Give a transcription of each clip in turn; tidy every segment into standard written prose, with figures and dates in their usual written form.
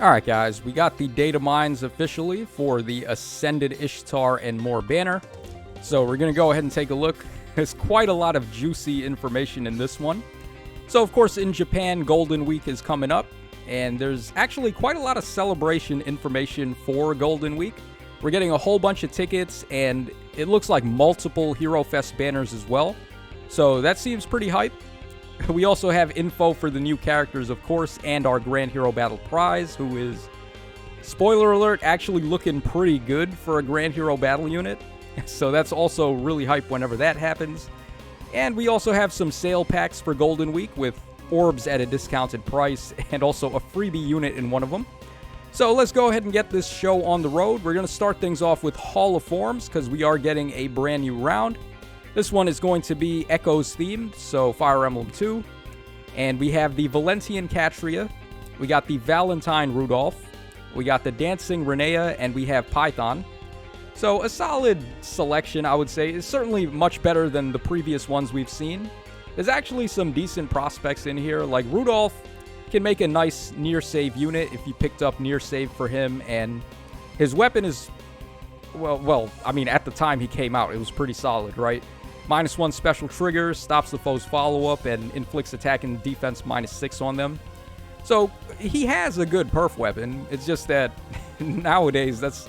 Alright guys, we got the Datamines officially for the Ascended Ishtar and more banner. So we're going to go ahead and take a look. There's quite a lot of juicy information in this one. So of course in Japan, Golden Week is coming up. And there's actually quite a lot of celebration information for Golden Week. We're getting a whole bunch of tickets and it looks like multiple Hero Fest banners as well. So that seems pretty hype. We also have info for the new characters, of course, and our Grand Hero Battle prize, who is, spoiler alert, actually looking pretty good for a Grand Hero Battle unit. So that's also really hype whenever that happens. And we also have some sale packs for Golden Week with orbs at a discounted price and also a freebie unit in one of them. So let's go ahead and get this show on the road. We're going to start things off with Hall of Forms because we are getting a brand new round. This one is going to be Echoes themed, so Fire Emblem 2. And we have the Valentian Catria. We got the Valentine Rudolph. We got the Dancing Renea, and we have Python. So a solid selection, I would say. It's certainly much better than the previous ones we've seen. There's actually some decent prospects in here. Like Rudolph can make a nice near save unit if you picked up near save for him. And his weapon is, well, I mean, at the time he came out, it was pretty solid, right? -1 special trigger, stops the foe's follow-up, and inflicts attack and defense -6 on them. So he has a good perf weapon. It's just that nowadays that's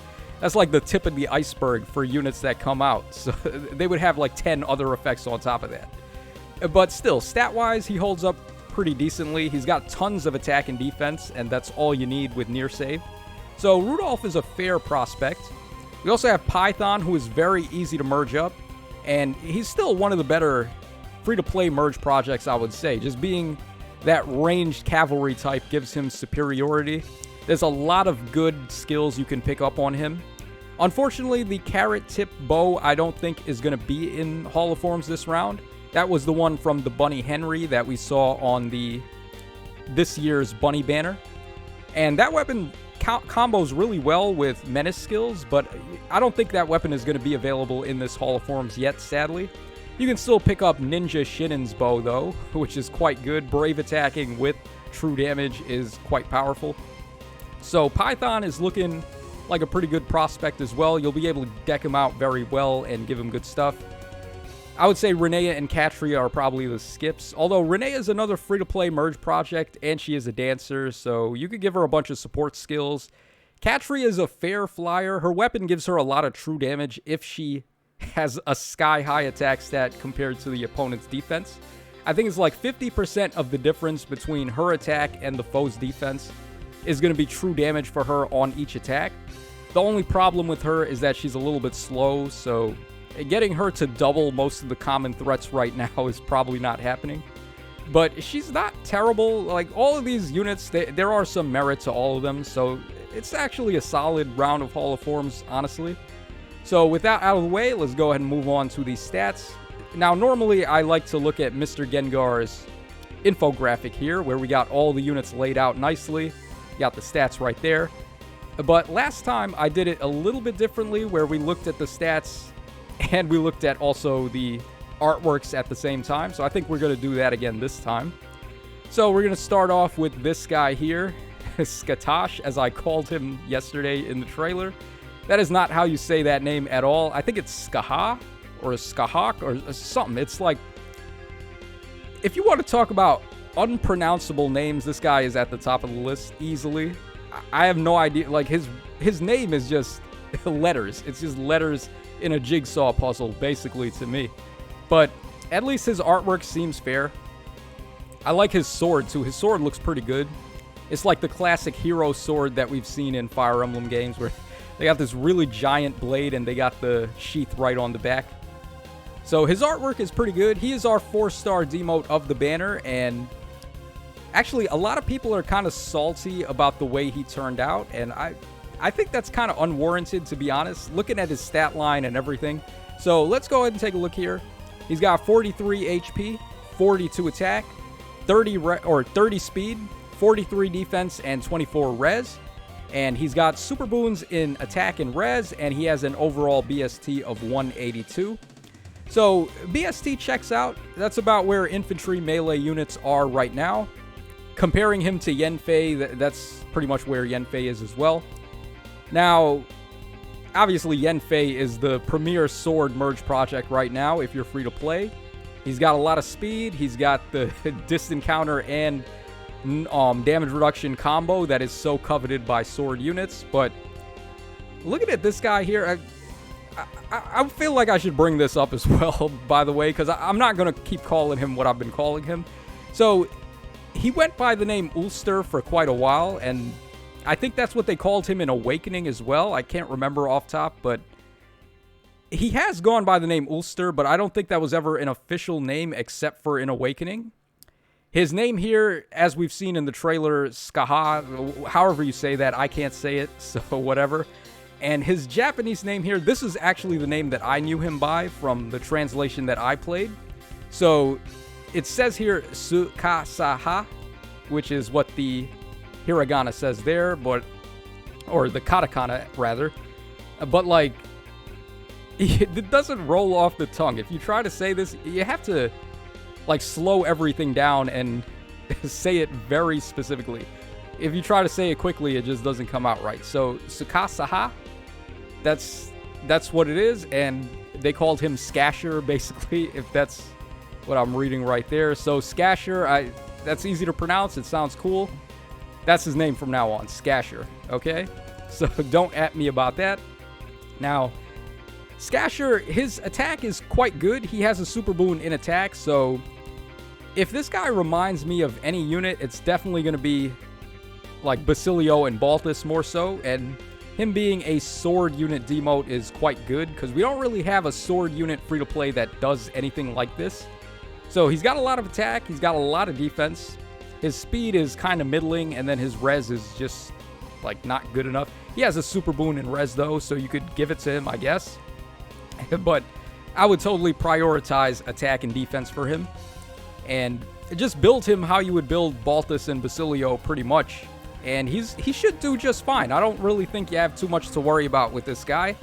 like the tip of the iceberg for units that come out. So they would have like 10 other effects on top of that. But still, stat-wise, he holds up pretty decently. He's got tons of attack and defense, and that's all you need with near save. So Rudolph is a fair prospect. We also have Python, who is very easy to merge up. And he's still one of the better free-to-play merge projects, I would say. Just being that ranged cavalry type gives him superiority. There's a lot of good skills you can pick up on him. Unfortunately, the carrot tip bow I don't think is going to be in Hall of Forms this round. That was the one from the Bunny Henry that we saw on this year's Bunny banner. And that weapon combos really well with menace skills, but I don't think that weapon is going to be available in this Hall of Forms yet, sadly. You can still pick up Ninja Shinin's bow, though, which is quite good. Brave attacking with true damage is quite powerful. So Python is looking like a pretty good prospect as well. You'll be able to deck him out very well and give him good stuff. I would say Renea and Catria are probably the skips, although Renea is another free-to-play merge project, and she is a dancer, so you could give her a bunch of support skills. Catria is a fair flyer. Her weapon gives her a lot of true damage if she has a sky-high attack stat compared to the opponent's defense. I think it's like 50% of the difference between her attack and the foe's defense is going to be true damage for her on each attack. The only problem with her is that she's a little bit slow, so getting her to double most of the common threats right now is probably not happening. But she's not terrible. Like, all of these units, there are some merit to all of them. So it's actually a solid round of Hall of Forms, honestly. So with that out of the way, let's go ahead and move on to the stats. Now, normally I like to look at Mr. Gengar's infographic here, where we got all the units laid out nicely. Got the stats right there. But last time I did it a little bit differently, where we looked at the stats and we looked at also the artworks at the same time. So I think we're going to do that again this time. So we're going to start off with this guy here, Skatosh, as I called him yesterday in the trailer. That is not how you say that name at all. I think it's Skaha or Skahak or something. It's like, if you want to talk about unpronounceable names, this guy is at the top of the list easily. I have no idea. Like, his name is just letters. It's just letters in a jigsaw puzzle, basically, to me. But at least his artwork seems fair. I like his sword, too. His sword looks pretty good. It's like the classic hero sword that we've seen in Fire Emblem games, where they got this really giant blade and they got the sheath right on the back. So his artwork is pretty good. He is our 4-star demote of the banner, and actually, a lot of people are kind of salty about the way he turned out, and I think that's kind of unwarranted, to be honest, looking at his stat line and everything. So let's go ahead and take a look here. He's got 43 HP, 42 attack, 30 speed, 43 defense, and 24 res. And he's got super boons in attack and res, and he has an overall BST of 182. So BST checks out. That's about where infantry melee units are right now. comparing him to Yanfei, that's pretty much where Yanfei is as well. Now, obviously, Yanfei is the premier sword merge project right now if you're free to play. He's got a lot of speed. He's got the distant counter and damage reduction combo that is so coveted by sword units. But looking at this guy here, I feel like I should bring this up as well, by the way, because I'm not going to keep calling him what I've been calling him. So he went by the name Ishtar for quite a while, and I think that's what they called him in Awakening as well. I can't remember off top, but he has gone by the name Ishtar, but I don't think that was ever an official name except for in Awakening. His name here, as we've seen in the trailer, Skaha, however you say that, I can't say it, so whatever. And his Japanese name here, this is actually the name that I knew him by from the translation that I played. So it says here Tsukasaha, which is what the hiragana says there, or the katakana rather. But like, it doesn't roll off the tongue. If you try to say this, you have to like slow everything down and say it very specifically. If you try to say it quickly, it just doesn't come out right. So Tsukasaha, that's what it is, and they called him Skasher, basically, if that's what I'm reading right there. So Skasher, that's easy to pronounce. It sounds cool. That's his name from now on, Skasher, okay? So don't at me about that. Now, Skasher, his attack is quite good. He has a super boon in attack, so if this guy reminds me of any unit, it's definitely going to be like Basilio and Baltus more so, and him being a sword unit demote is quite good, because we don't really have a sword unit free-to-play that does anything like this. So he's got a lot of attack, he's got a lot of defense, his speed is kind of middling, and then his res is just, like, not good enough. He has a super boon in res, though, so you could give it to him, I guess. But I would totally prioritize attack and defense for him, and just build him how you would build Baltus and Basilio pretty much. And he should do just fine. I don't really think you have too much to worry about with this guy.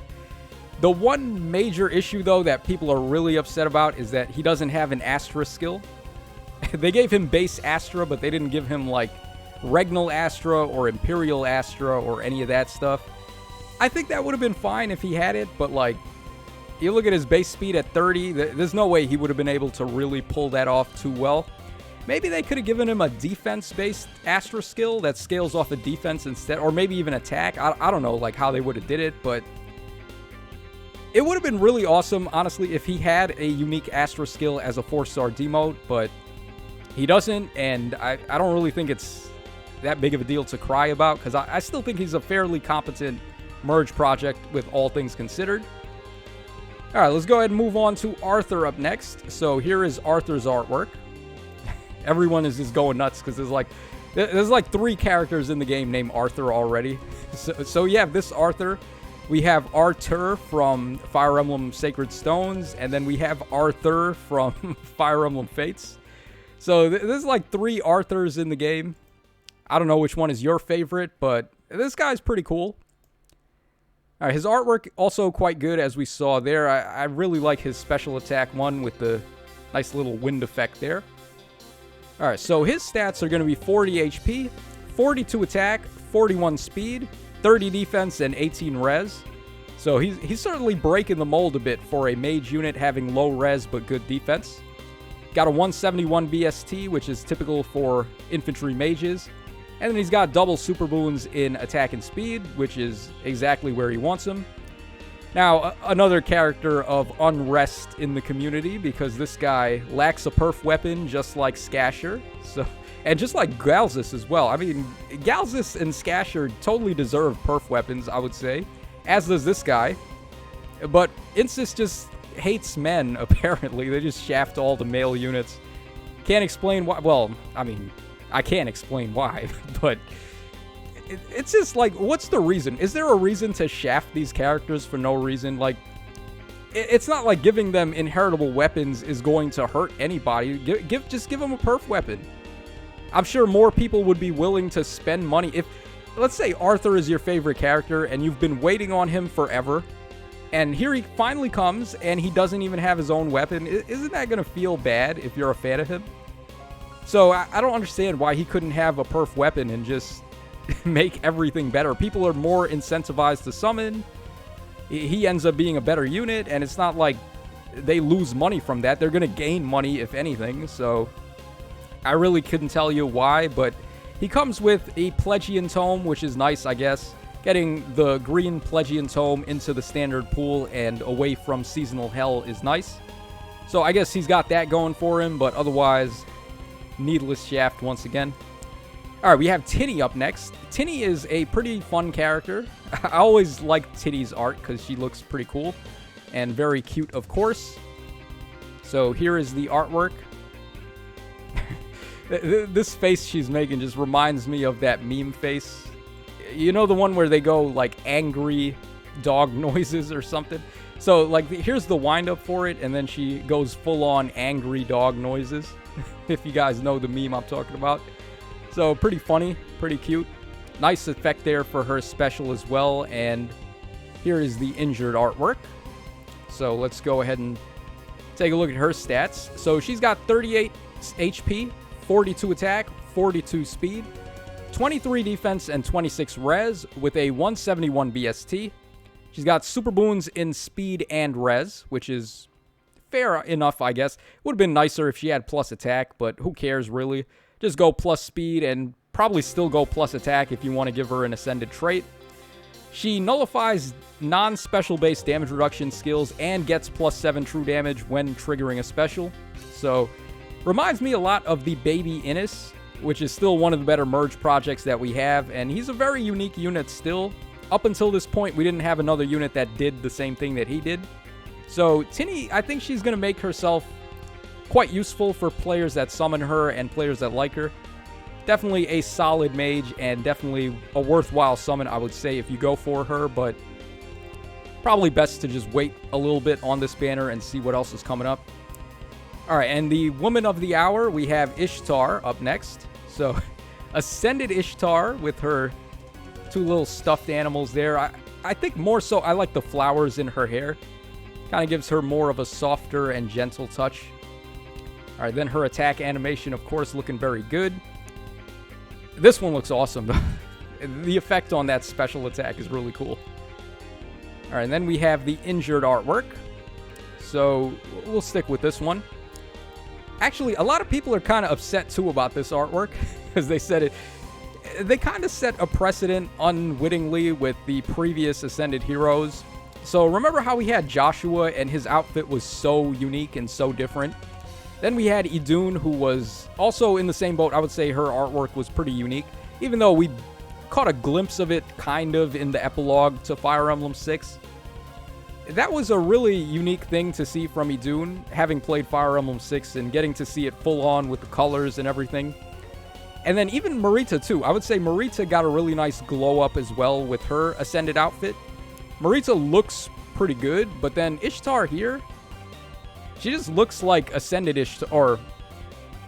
The one major issue, though, that people are really upset about is that he doesn't have an Astra skill. They gave him base Astra, but they didn't give him, like, Regnal Astra or Imperial Astra or any of that stuff. I think that would have been fine if he had it, but, like, you look at his base speed at 30, there's no way he would have been able to really pull that off too well. Maybe they could have given him a defense-based Astra skill that scales off of defense instead, or maybe even attack. I don't know, like, how they would have did it, but it would have been really awesome, honestly, if he had a unique Astra skill as a 4-star demote, but he doesn't, and I don't really think it's that big of a deal to cry about, because I still think he's a fairly competent merge project with all things considered. All right, let's go ahead and move on to Arthur up next. So here is Arthur's artwork. Everyone is just going nuts because there's like 3 characters in the game named Arthur already. So you have this Arthur. We have Arthur from Fire Emblem Sacred Stones, and then we have Arthur from Fire Emblem Fates. So there's like 3 Arthurs in the game. I don't know which one is your favorite, but this guy's pretty cool. All right, his artwork also quite good, as we saw there. I really like his special attack one with the nice little wind effect there. All right, so his stats are going to be 40 HP, 42 attack, 41 speed, 30 defense, and 18 res. So he's certainly breaking the mold a bit for a mage unit having low res but good defense. Got a 171 BST, which is typical for infantry mages. And then he's got double super boons in attack and speed, which is exactly where he wants them. Now, another character of unrest in the community, because this guy lacks a perf weapon just like Skasher. And just like Galzus as well. I mean, Galzus and Skasher totally deserve perf weapons, I would say. As does this guy. But Insys just hates men, apparently. They just shaft all the male units. Can't explain why. Well, I mean, I can't explain why, but it's just like, what's the reason? Is there a reason to shaft these characters for no reason? Like, it's not like giving them inheritable weapons is going to hurt anybody. Just give them a perf weapon. I'm sure more people would be willing to spend money. If, let's say Arthur is your favorite character and you've been waiting on him forever, and here he finally comes and he doesn't even have his own weapon, isn't that going to feel bad if you're a fan of him? So I don't understand why he couldn't have a perf weapon and just make everything better. People are more incentivized to summon. He ends up being a better unit, and it's not like they lose money from that. They're going to gain money, if anything. So I really couldn't tell you why, but he comes with a Plegian Tome, which is nice, I guess. Getting the green Plegian Tome into the standard pool and away from Seasonal Hell is nice. So I guess he's got that going for him, but otherwise, needless shaft once again. All right, we have Titty up next. Titty is a pretty fun character. I always like Titty's art because she looks pretty cool and very cute, of course. So here is the artwork. This face she's making just reminds me of that meme face. You know, the one where they go like angry dog noises or something? So like here's the wind up for it, and then she goes full on angry dog noises. If you guys know the meme I'm talking about. So pretty funny, pretty cute. Nice effect there for her special as well. And here is the injured artwork. So let's go ahead and take a look at her stats. So she's got 38 HP, 42 attack, 42 speed, 23 defense, and 26 res with a 171 BST. She's got super boons in speed and res, which is fair enough, I guess. Would have been nicer if she had plus attack, but who cares, really? Just go plus speed and probably still go plus attack if you want to give her an ascended trait. She nullifies non-special based damage reduction skills and gets plus 7 true damage when triggering a special. So, reminds me a lot of the Baby Innis, which is still one of the better merge projects that we have, and he's a very unique unit still. Up until this point, we didn't have another unit that did the same thing that he did. So, Titty, I think she's going to make herself quite useful for players that summon her and players that like her. Definitely a solid mage and definitely a worthwhile summon, I would say, if you go for her, but probably best to just wait a little bit on this banner and see what else is coming up. All right, and the Woman of the Hour, we have Ishtar up next. So, Ascended Ishtar with her two little stuffed animals there. I think more so, I like the flowers in her hair. Kind of gives her more of a softer and gentle touch. All right, then her attack animation, of course, looking very good. This one looks awesome. The effect on that special attack is really cool. All right, and then we have the injured artwork. So we'll stick with this one. Actually, a lot of people are kind of upset, too, about this artwork. Because they said they kind of set a precedent unwittingly with the previous Ascended heroes. So remember how we had Joshua and his outfit was so unique and so different? Then we had Idun, who was also in the same boat. I would say her artwork was pretty unique, even though we caught a glimpse of it kind of in the epilogue to Fire Emblem 6. That was a really unique thing to see from Idun, having played Fire Emblem 6 and getting to see it full on with the colors and everything. And then even Marita, too. I would say Marita got a really nice glow up as well with her Ascended outfit. Marita looks pretty good, but then Ishtar here, she just looks like Ascended Ishtar,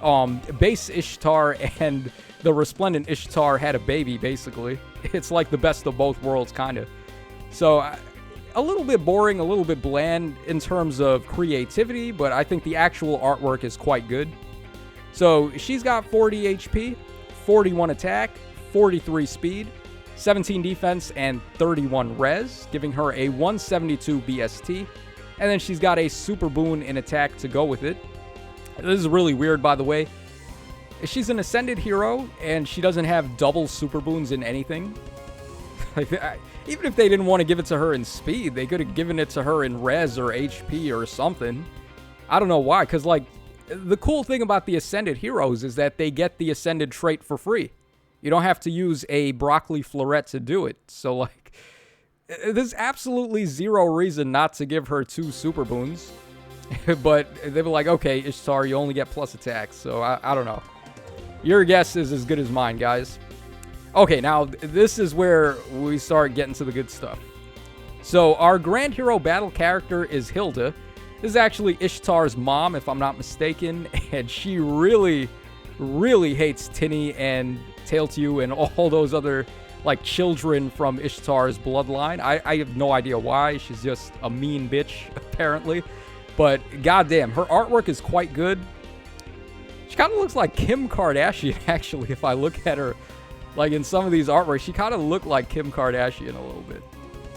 or base Ishtar and the Resplendent Ishtar had a baby, basically. It's like the best of both worlds, kind of. So, a little bit boring, a little bit bland in terms of creativity, but I think the actual artwork is quite good. So, she's got 40 HP, 41 attack, 43 speed, 17 defense, and 31 res, giving her a 172 BST. And then she's got a super boon in attack to go with it. This is really weird, by the way. She's an Ascended hero, and she doesn't have double super boons in anything. Even if they didn't want to give it to her in speed, they could have given it to her in res or HP or something. I don't know why, because, like, the cool thing about the Ascended heroes is that they get the Ascended trait for free. You don't have to use a broccoli floret to do it. So, like, there's absolutely zero reason not to give her 2 super boons. But they were like, okay, Ishtar, you only get plus attacks. So, I don't know. Your guess is as good as mine, guys. Okay, now, this is where we start getting to the good stuff. So, our Grand Hero battle character is Hilda. This is actually Ishtar's mom, if I'm not mistaken. And she really, really hates Titty and Tailtew and all those other, like, children from Ishtar's bloodline. I have no idea why. She's just a mean bitch, apparently. But goddamn, her artwork is quite good. She kind of looks like Kim Kardashian, actually, if I look at her. Like, in some of these artworks, she kind of looked like Kim Kardashian a little bit.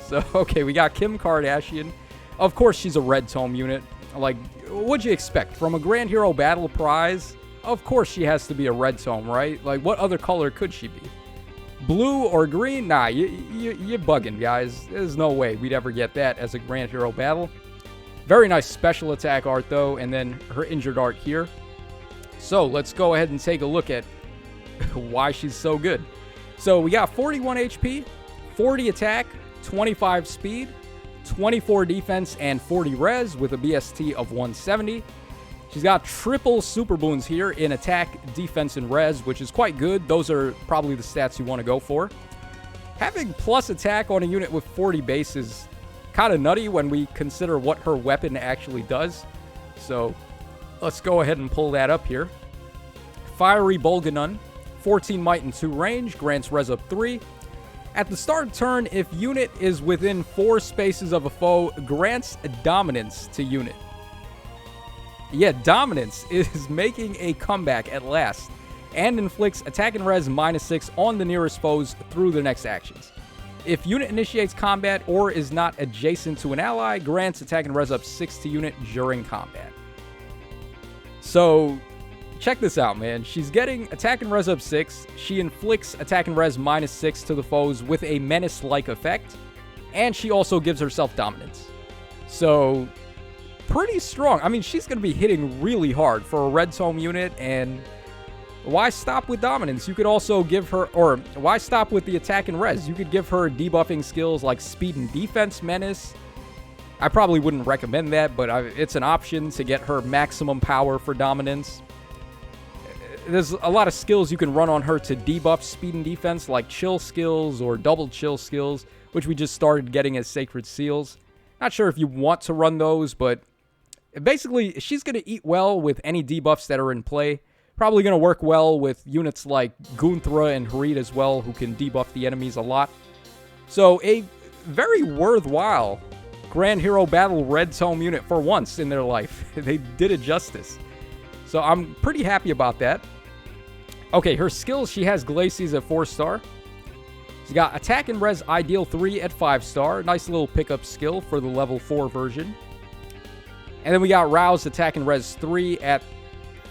So, okay, we got Kim Kardashian. Of course, she's a red tome unit. Like, what'd you expect? From a Grand Hero Battle prize, of course she has to be a red tome, right? Like, what other color could she be? Blue or green? Nah, you're bugging, guys. There's no way we'd ever get that as a Grand Hero Battle. Very nice special attack art, though, and then her injured art here. So, let's go ahead and take a look at why she's so good. So we got 41 HP, 40 attack, 25 speed, 24 defense, and 40 res with a BST of 170. She's got triple super boons here in attack, defense, and res, which is quite good. Those are probably the stats you want to go for. Having plus attack on a unit with 40 base is kind of nutty when we consider what her weapon actually does. So let's go ahead and pull that up here. Fiery Bolganun, 14 might and 2 range, grants res up 3. At the start of turn, if unit is within 4 spaces of a foe, grants dominance to unit. Yeah, dominance is making a comeback at last, and inflicts attack and res -6 on the nearest foes through the next actions. If unit initiates combat or is not adjacent to an ally, grants attack and res up 6 to unit during combat. So check this out, man. She's getting attack and res up 6. She inflicts attack and res -6 to the foes with a menace-like effect. And she also gives herself dominance. So, pretty strong. I mean, she's going to be hitting really hard for a red tome unit. And why stop with dominance? You could also give her, or why stop with the attack and res? You could give her debuffing skills like speed and defense menace. I probably wouldn't recommend that, but it's an option to get her maximum power for dominance. There's a lot of skills you can run on her to debuff speed and defense, like chill skills or double chill skills, which we just started getting as sacred seals. Not sure if you want to run those, but basically, she's going to eat well with any debuffs that are in play. Probably going to work well with units like Gunthra and Harid as well, who can debuff the enemies a lot. So, a very worthwhile Grand Hero Battle red tome unit for once in their life. They did it justice. So I'm pretty happy about that. Okay, her skills, she has Glacies at 4-star. She's got Attack and Res Ideal 3 at 5-star. Nice little pickup skill for the level 4 version. And then we got Rouse Attack and Res 3 at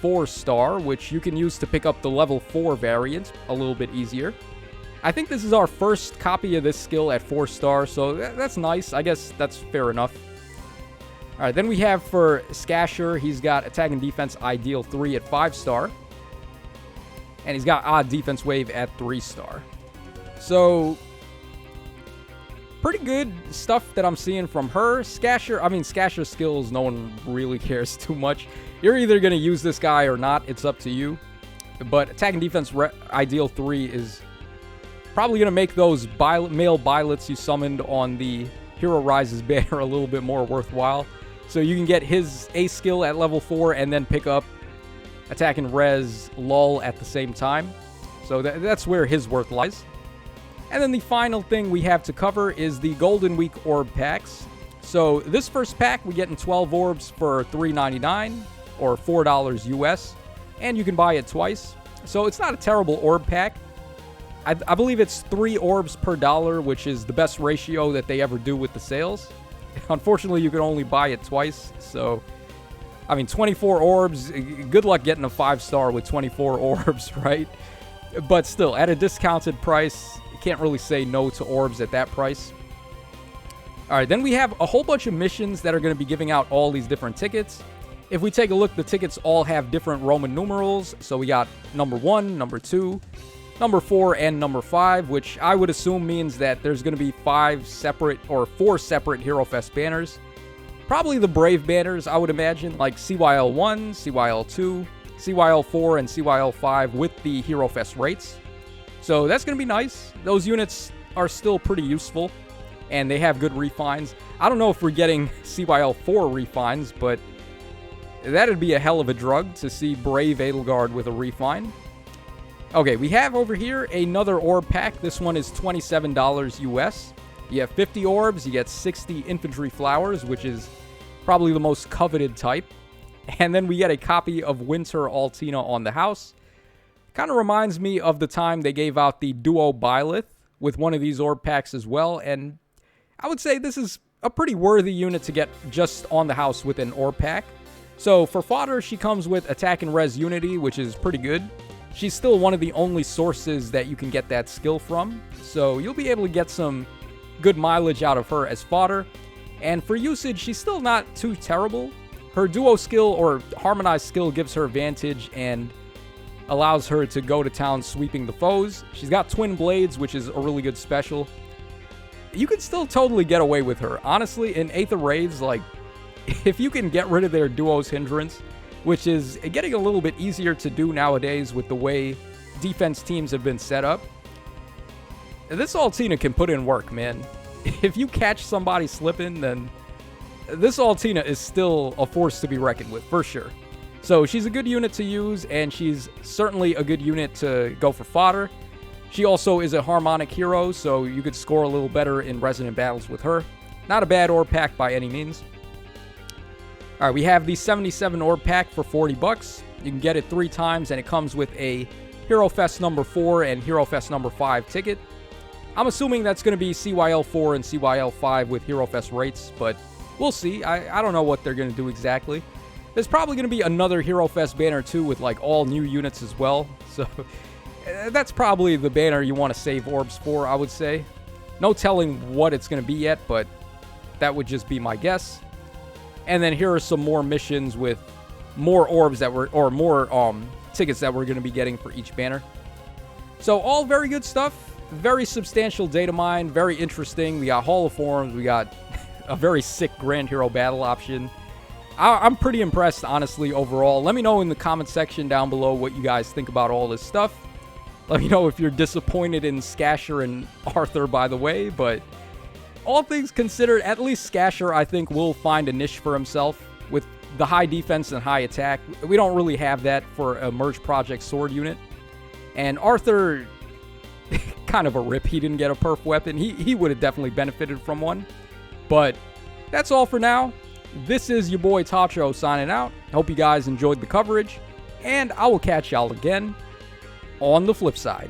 4-star, which you can use to pick up the level 4 variant a little bit easier. I think this is our first copy of this skill at 4-star, so that's nice. I guess that's fair enough. All right, then we have for Skasher, he's got Attack and Defense Ideal 3 at 5-star. And he's got Odd Defense Wave at 3-star. So, pretty good stuff that I'm seeing from her. Skasher skills, no one really cares too much. You're either going to use this guy or not. It's up to you. But Attack and Defense Ideal 3 is probably going to make those male Bylets you summoned on the Hero Rises banner a little bit more worthwhile. So you can get his ace skill at level 4 and then pick up Attack and Res Lull at the same time. So that's where his worth lies. And then the final thing we have to cover is the Golden Week Orb packs. So this first pack, we get in 12 orbs for $3.99 or $4 US. And you can buy it twice. So it's not a terrible orb pack. I believe it's 3 orbs per dollar, which is the best ratio that they ever do with the sales. Unfortunately, you can only buy it twice, so, I mean, 24 orbs, good luck getting a 5-star with 24 orbs, right? But still, at a discounted price, you can't really say no to orbs at that price. All right, then we have a whole bunch of missions that are going to be giving out all these different tickets. If we take a look, the tickets all have different Roman numerals, so we got number 1, number 2, number 4, and number 5, which I would assume means that there's going to be 4 separate Hero Fest banners. Probably the Brave banners, I would imagine, like CYL1, CYL2, CYL4, and CYL5 with the Hero Fest rates. So that's going to be nice. Those units are still pretty useful, and they have good refines. I don't know if we're getting CYL4 refines, but that'd be a hell of a drug to see Brave Edelgard with a refine. Okay, we have over here another orb pack. This one is $27 US. You have 50 orbs, you get 60 infantry flowers, which is probably the most coveted type. And then we get a copy of Winter Altina on the house. Kind of reminds me of the time they gave out the Duo Byleth with one of these orb packs as well. And I would say this is a pretty worthy unit to get just on the house with an orb pack. So for fodder, she comes with Attack and Res Unity, which is pretty good. She's still one of the only sources that you can get that skill from. So you'll be able to get some good mileage out of her as fodder. And for usage, she's still not too terrible. Her duo skill or harmonized skill gives her advantage and allows her to go to town sweeping the foes. She's got twin blades, which is a really good special. You could still totally get away with her. Honestly, in Aether Raids, like, if you can get rid of their duo's hindrance, which is getting a little bit easier to do nowadays with the way defense teams have been set up, this Altina can put in work, man. If you catch somebody slipping, then this Altina is still a force to be reckoned with, for sure. So she's a good unit to use, and she's certainly a good unit to go for fodder. She also is a harmonic hero, so you could score a little better in resonant battles with her. Not a bad orb pack by any means. All right, we have the 77 orb pack for 40 bucks. You can get it 3 times, and it comes with a Hero Fest number 4 and Hero Fest number 5 ticket. I'm assuming that's going to be CYL 4 and CYL 5 with Hero Fest rates, but we'll see. I don't know what they're going to do exactly. There's probably going to be another Hero Fest banner too with like all new units as well. So that's probably the banner you want to save orbs for, I would say. No telling what it's going to be yet, but that would just be my guess. And then here are some more missions with more orbs that were, or more tickets that we're going to be getting for each banner. So all very good stuff. Very substantial data mine. Very interesting. We got Hall of Forms. We got a very sick Grand Hero battle option. I'm pretty impressed, honestly, overall. Let me know in the comment section down below what you guys think about all this stuff. Let me know if you're disappointed in Skasher and Arthur, by the way, but all things considered, at least Skasher, I think, will find a niche for himself with the high defense and high attack. We don't really have that for a Merge Project sword unit. And Arthur, kind of a rip. He didn't get a perf weapon. He would have definitely benefited from one. But that's all for now. This is your boy Tacho signing out. Hope you guys enjoyed the coverage, and I will catch y'all again on the flip side.